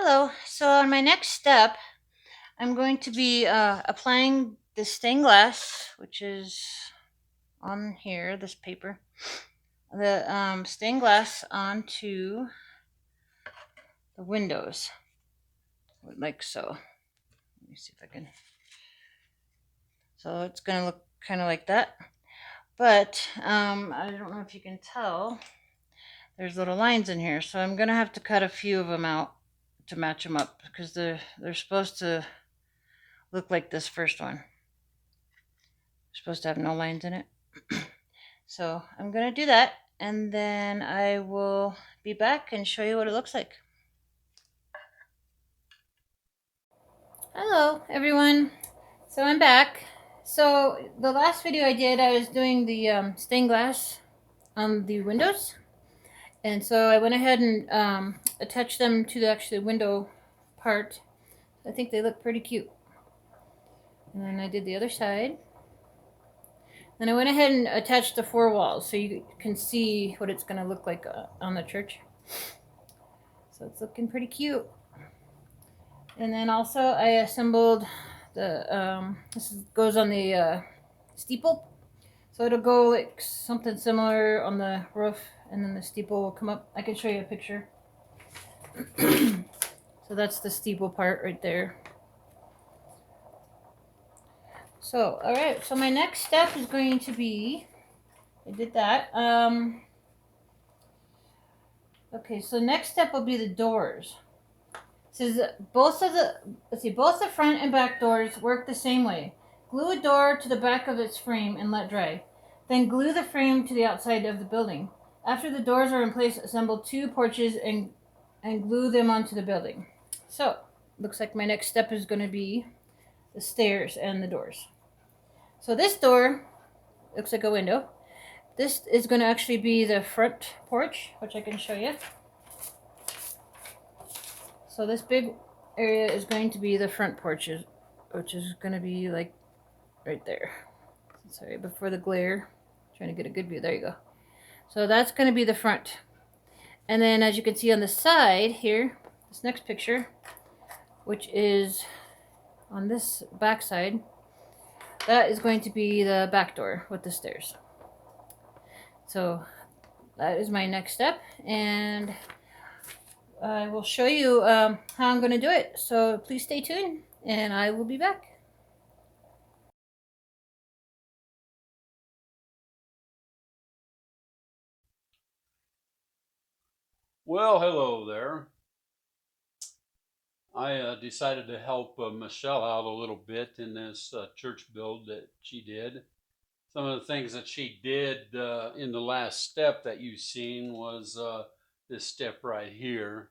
Hello. So on my next step, I'm going to be applying the stained glass, which is on here, this paper, the stained glass onto the windows, like so. Let me see if I can. So it's going to look kind of like that. But I don't know if you can tell, there's little lines in here. So I'm going to have to cut a few of them out to match them up because they're supposed to look like this first one. They're supposed to have no lines in it. So I'm going to do that, and then I will be back and show you what it looks like. Hello, everyone. So I'm back. So the last video I did, I was doing the stained glass on the windows. And so I went ahead and attached them to the actual window part. I think they look pretty cute. And then I did the other side. Then I went ahead and attached the four walls so you can see what it's going to look like on the church. So it's looking pretty cute. And then also I assembled the, this goes on the steeple. So it'll go like something similar on the roof, and then the steeple will come up. I can show you a picture. So that's the steeple part right there. So, all right. So my next step is going to be, I did that. Okay, so next step will be the doors. It says both the front and back doors work the same way. Glue a door to the back of its frame and let dry. Then glue the frame to the outside of the building. After the doors are in place, assemble two porches and glue them onto the building. So, looks like my next step is going to be the stairs and the doors. So this door looks like a window. This is going to actually be the front porch, which I can show you. So this big area is going to be the front porches, which is going to be like right there. Sorry, before the glare. Trying to get a good view. There you go. So that's going to be the front. And then as you can see on the side here, this next picture, which is on this back side, that is going to be the back door with the stairs. So that is my next step, and I will show you how I'm going to do it. So please stay tuned, and I will be back. Well, hello there. I decided to help Michelle out a little bit in this church build that she did. Some of the things that she did in the last step that you've seen was this step right here.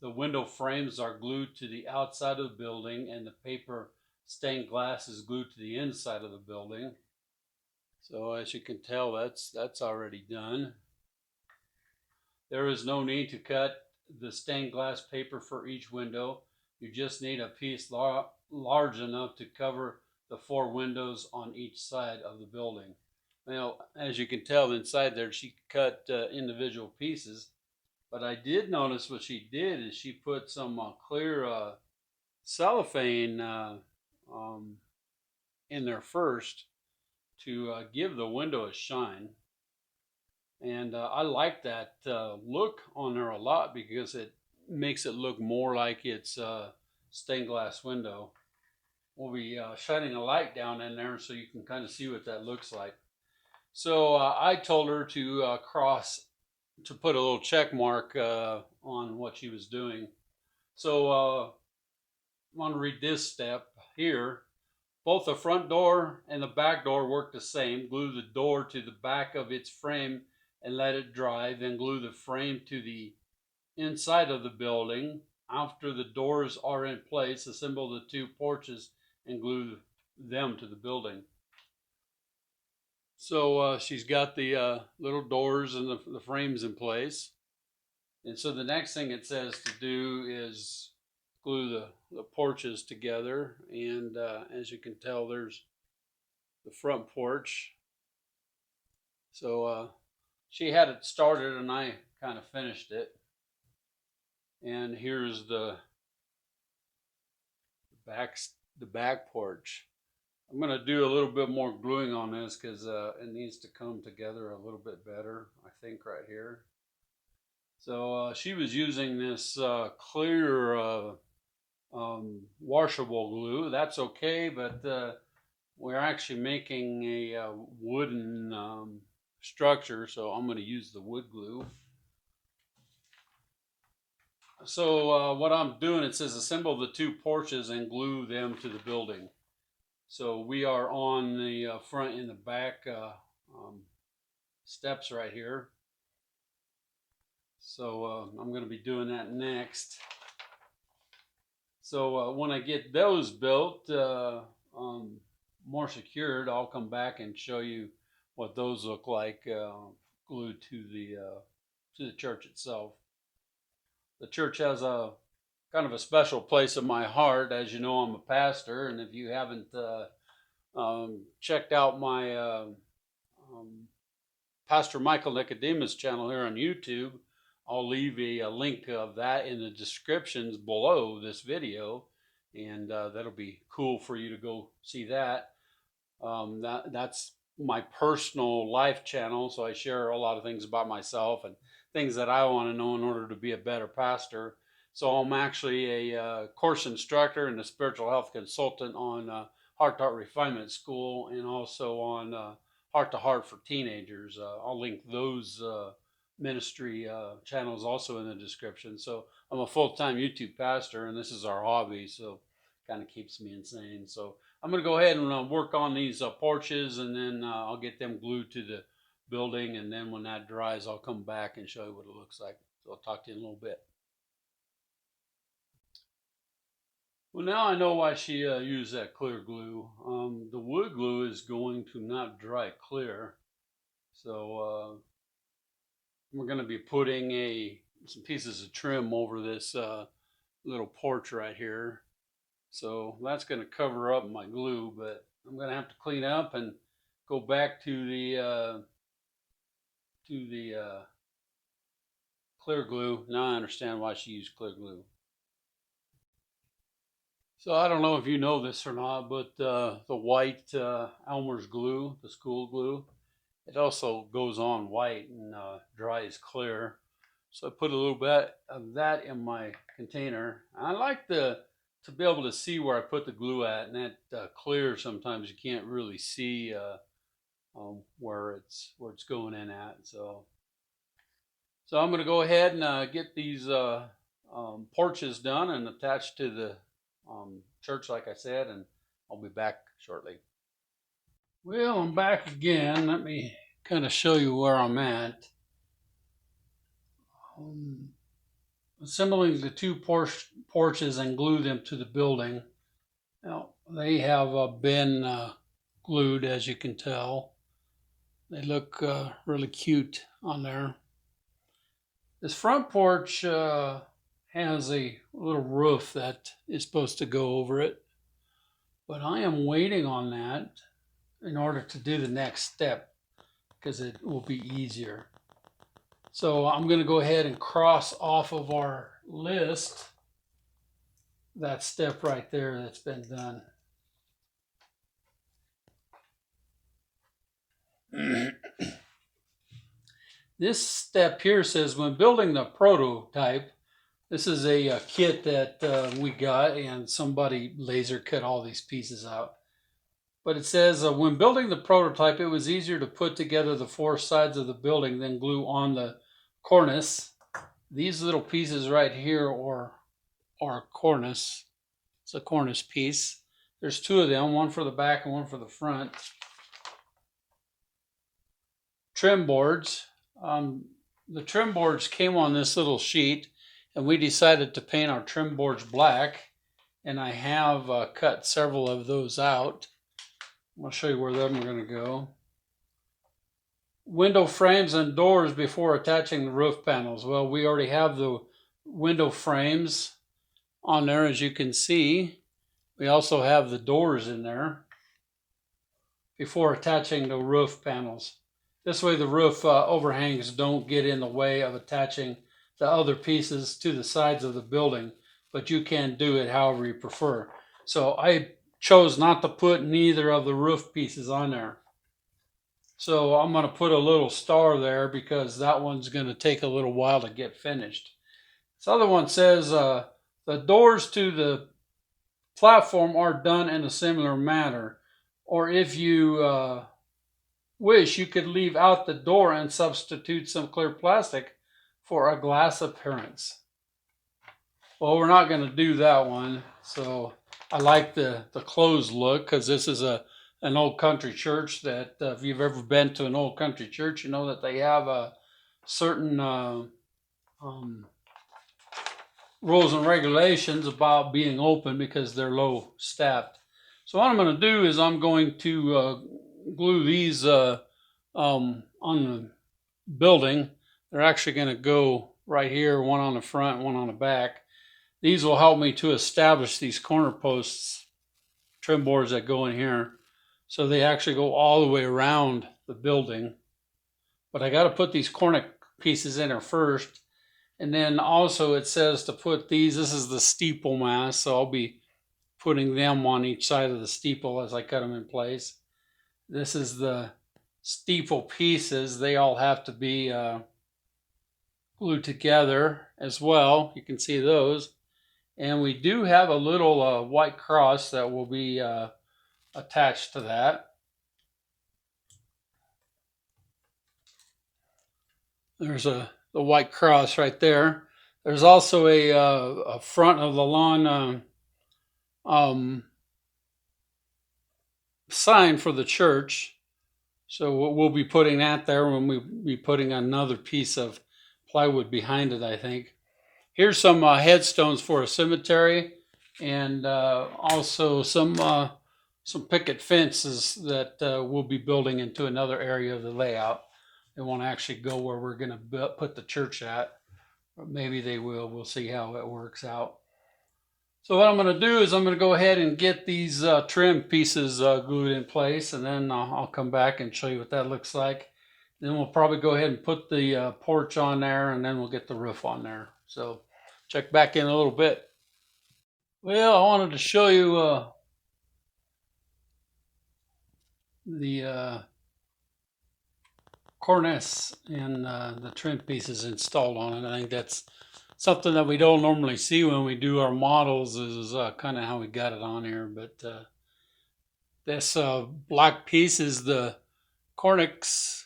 The window frames are glued to the outside of the building, and the paper stained glass is glued to the inside of the building. So as you can tell, that's already done. There is no need to cut the stained glass paper for each window. You just need a piece large enough to cover the four windows on each side of the building. Now, as you can tell inside there, she cut individual pieces, but I did notice what she did is she put some clear cellophane in there first to give the window a shine. And I like that look on there a lot because it makes it look more like it's a stained glass window. We'll be shining a light down in there so you can kind of see what that looks like. So I told her to to put a little check mark on what she was doing. So I'm going to read this step here. Both the front door and the back door work the same. Glue the door to the back of its frame and let it dry. Then glue the frame to the inside of the building. After the doors are in place, assemble the two porches and glue them to the building. So she's got the little doors and the frames in place. And so the next thing it says to do is glue the porches together. And as you can tell, there's the front porch. So she had it started and I kind of finished it. And here's the back porch. I'm going to do a little bit more gluing on this because it needs to come together a little bit better, I think, right here. So she was using this clear washable glue. That's okay, but we're actually making a wooden structure, so I'm going to use the wood glue. So what I'm doing, it says assemble the two porches and glue them to the building. So we are on the front and the back steps right here. So I'm going to be doing that next. So when I get those built, more secured, I'll come back and show you what those look like glued to the church itself. The church has a kind of a special place in my heart. As you know, I'm a pastor, and if you haven't checked out my Pastor Michael Nicodemus channel here on YouTube, I'll leave a link of that in the descriptions below this video, and that'll be cool for you to go see that. That's my personal life channel, so I share a lot of things about myself and things that I want to know in order to be a better pastor. So I'm actually a course instructor and a spiritual health consultant on Heart to Heart Refinement School, and also on Heart to Heart for teenagers. I'll link those ministry channels also in the description. So I'm a full-time YouTube pastor, and this is our hobby, so kind of keeps me insane. So I'm going to go ahead and work on these porches, and then I'll get them glued to the building, and then when that dries, I'll come back and show you what it looks like. So I'll talk to you in a little bit. Well, now I know why she used that clear glue. The wood glue is going to not dry clear. So we're going to be putting some pieces of trim over this little porch right here. So that's going to cover up my glue, but I'm going to have to clean up and go back to the clear glue. Now I understand why she used clear glue. So I don't know if you know this or not, but the white Elmer's glue, the school glue, it also goes on white and dries clear. So I put a little bit of that in my container. I like to be able to see where I put the glue at, and that clear, sometimes you can't really see where it's going in at. So I'm going to go ahead and get these porches done and attached to the church, like I said, and I'll be back shortly. Well, I'm back again. Let me kind of show you where I'm at. Assembling the two porches and glue them to the building. Now, they have been glued, as you can tell. They look really cute on there. This front porch has a little roof that is supposed to go over it, but I am waiting on that in order to do the next step because it will be easier. So I'm going to go ahead and cross off of our list that step right there that's been done. This step here says when building the prototype, this is a kit that we got, and somebody laser cut all these pieces out. But it says when building the prototype, it was easier to put together the four sides of the building than glue on the cornice. These little pieces right here are cornice. It's a cornice piece. There's two of them, one for the back and one for the front. Trim boards. The trim boards came on this little sheet, and we decided to paint our trim boards black, and I have cut several of those out. I'll show you where them are going to go. Window frames and doors before attaching the roof panels. Well, we already have the window frames on there, as you can see. We also have the doors in there before attaching the roof panels. This way the roof overhangs don't get in the way of attaching the other pieces to the sides of the building, but you can do it however you prefer. So I chose not to put neither of the roof pieces on there. So I'm going to put a little star there because that one's going to take a little while to get finished. This other one says the doors to the platform are done in a similar manner. Or if you wish, you could leave out the door and substitute some clear plastic for a glass appearance. Well, we're not going to do that one. So I like the closed look because this is an old country church that if you've ever been to an old country church, you know that they have a certain rules and regulations about being open because they're low staffed. So what I'm going to do is I'm going to glue these on the building. They're actually going to go right here, one on the front, one on the back. These will help me to establish these corner posts, trim boards that go in here. So they actually go all the way around the building. But I got to put these corner pieces in there first. And then also it says to put these, this is the steeple mast, so I'll be putting them on each side of the steeple as I cut them in place. This is the steeple pieces. They all have to be glued together as well. You can see those. And we do have a little white cross that will be attached to that. There's the white cross right there. There's also a front of the lawn sign for the church. So we'll be putting that there when we be putting another piece of plywood behind it, I think. Here's some headstones for a cemetery, and also some picket fences that we'll be building into another area of the layout. They won't actually go where we're going to put the church at, but maybe they will. We'll see how it works out. So what I'm going to do is I'm going to go ahead and get these trim pieces glued in place, and then I'll come back and show you what that looks like. Then we'll probably go ahead and put the porch on there, and then we'll get the roof on there. So check back in a little bit. Well, I wanted to show you the cornice and the trim pieces installed on it. I think that's something that we don't normally see when we do our models, is kind of how we got it on here. But this black piece is the cornice.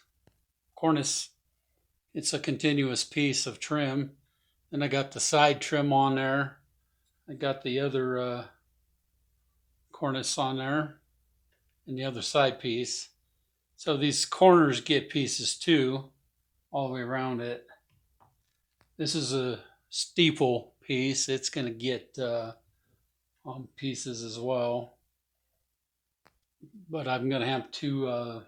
It's a continuous piece of trim. And I got the side trim on there. I got the other cornice on there and the other side piece. So these corners get pieces too, all the way around it. This is a steeple piece. It's going to get pieces as well. But I'm going to have to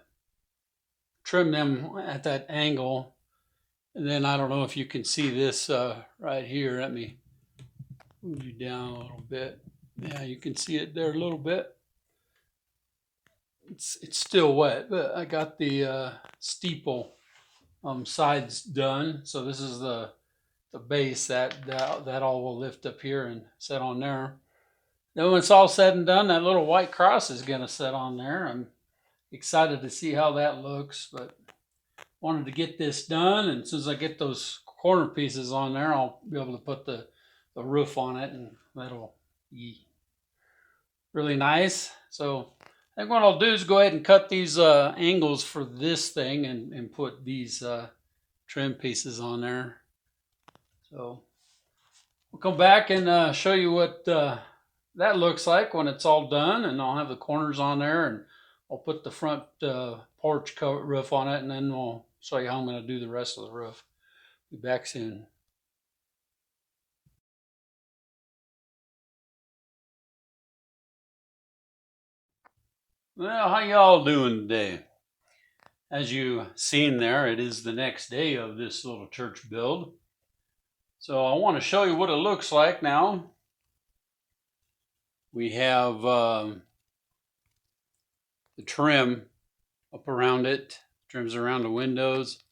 trim them at that angle. And then I don't know if you can see this right here. Let me move you down a little bit. Yeah, you can see it there a little bit. It's still wet, but I got the steeple sides done. So this is the base that all will lift up here and set on there. Then when it's all said and done, that little white cross is going to set on there. I'm excited to see how that looks, but wanted to get this done, and as soon as I get those corner pieces on there, I'll be able to put the roof on it, and that'll be really nice. So I think what I'll do is go ahead and cut these angles for this thing and put these trim pieces on there. So we'll come back and show you what that looks like when it's all done, and I'll have the corners on there, and I'll put the front porch roof on it, and then we'll show you how I'm going to do the rest of the roof. Be back soon. Well, how y'all doing today? As you seen there, it is the next day of this little church build. So I want to show you what it looks like now. We have the trim up around it, trims around the windows.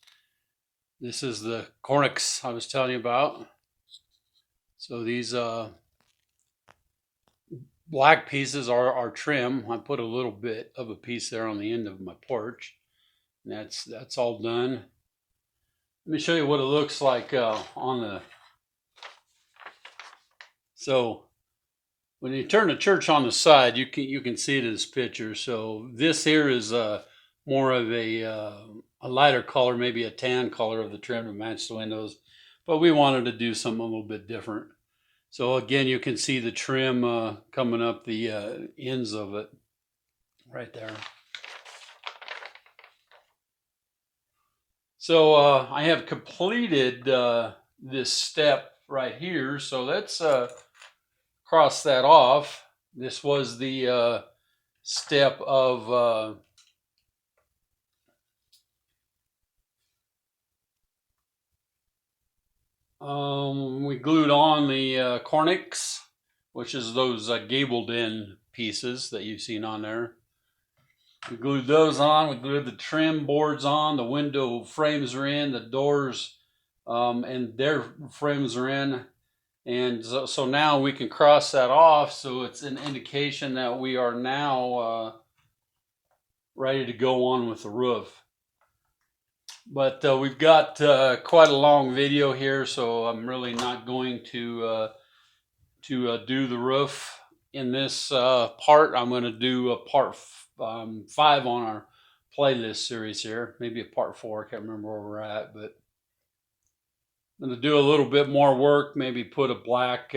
This is the cornice I was telling you about. So these black pieces are trim. I put a little bit of a piece there on the end of my porch. And that's all done. Let me show you what it looks like on the. So when you turn the church on the side, you can see it in this picture. So this here is more of a lighter color, maybe a tan color of the trim to match the windows. But we wanted to do something a little bit different. So again, you can see the trim coming up the ends of it right there. So I have completed this step right here. So let's cross that off. This was the step of we glued on the cornices, which is those gabled in pieces that you've seen on there. We glued those on. We glued the trim boards on. The window frames are in. The doors and their frames are in. And so now we can cross that off. So it's an indication that we are now ready to go on with the roof. But we've got quite a long video here, so I'm really not going to do the roof in this part. I'm going to do a part 5 on our playlist series here, maybe a part 4. I can't remember where we're at, but I'm going to do a little bit more work, maybe put a black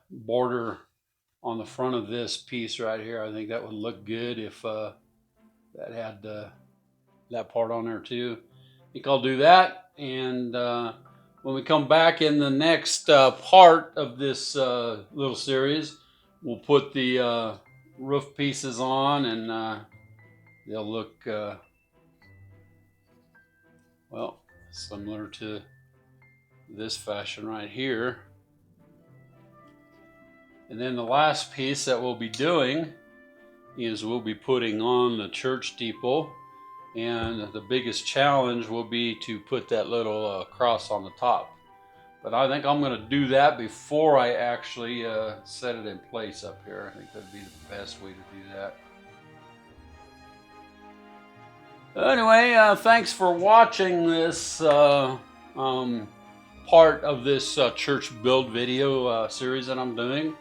border on the front of this piece right here. I think that would look good if that had that part on there too. I think I'll do that, and when we come back in the next part of this little series, we'll put the roof pieces on, and they'll look well, similar to this fashion right here. And then the last piece that we'll be doing is we'll be putting on the church steeple, and the biggest challenge will be to put that little cross on the top. But I think I'm going to do that before I actually set it in place up here. I think that'd be the best way to do that. Anyway, thanks for watching this part of this church build video series that I'm doing.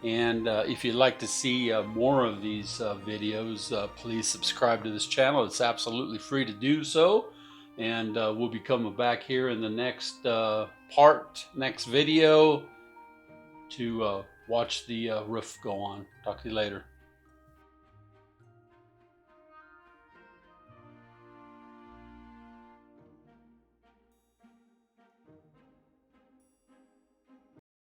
And if you'd like to see more of these videos, please subscribe to this channel. It's absolutely free to do so. And we'll be coming back here in the next next video to watch the roof go on. Talk to you later.